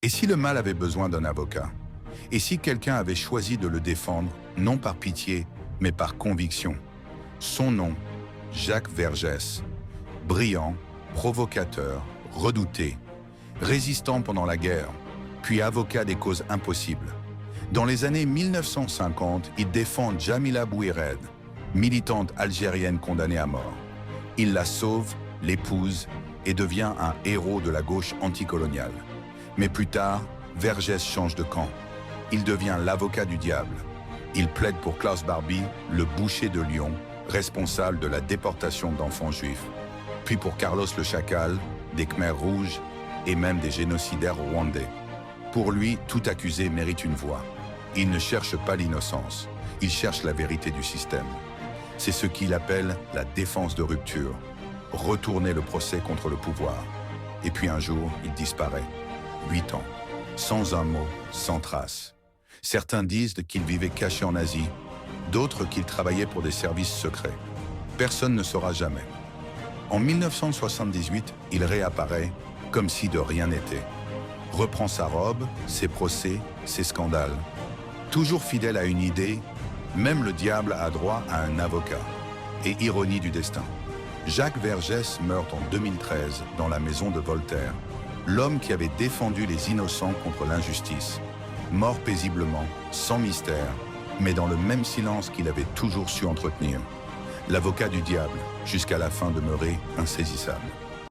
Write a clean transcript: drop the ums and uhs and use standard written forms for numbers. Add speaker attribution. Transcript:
Speaker 1: Et si le mal avait besoin d'un avocat? Et si quelqu'un avait choisi de le défendre, non par pitié, mais par conviction? Son nom, Jacques Vergès. Brillant, provocateur, redouté, résistant pendant la guerre, puis avocat des causes impossibles. Dans les années 1950, il défend Jamila Bouhired, militante algérienne condamnée à mort. Il la sauve, l'épouse et devient un héros de la gauche anticoloniale. Mais plus tard, Vergès change de camp. Il devient l'avocat du diable. Il plaide pour Klaus Barbie, le boucher de Lyon, responsable de la déportation d'enfants juifs. Puis pour Carlos le Chacal, des Khmers rouges et même des génocidaires rwandais. Pour lui, tout accusé mérite une voix. Il ne cherche pas l'innocence, il cherche la vérité du système. C'est ce qu'il appelle la défense de rupture, retourner le procès contre le pouvoir. Et puis un jour, il disparaît. 8 ans, sans un mot, sans trace. Certains disent qu'il vivait caché en Asie, d'autres qu'il travaillait pour des services secrets. Personne ne saura jamais. En 1978, il réapparaît comme si de rien n'était. Reprend sa robe, ses procès, ses scandales. Toujours fidèle à une idée, même le diable a droit à un avocat. Et ironie du destin. Jacques Vergès meurt en 2013 dans la maison de Voltaire. L'homme qui avait défendu les innocents contre l'injustice. Mort paisiblement, sans mystère, mais dans le même silence qu'il avait toujours su entretenir. L'avocat du diable, jusqu'à la fin demeuré insaisissable.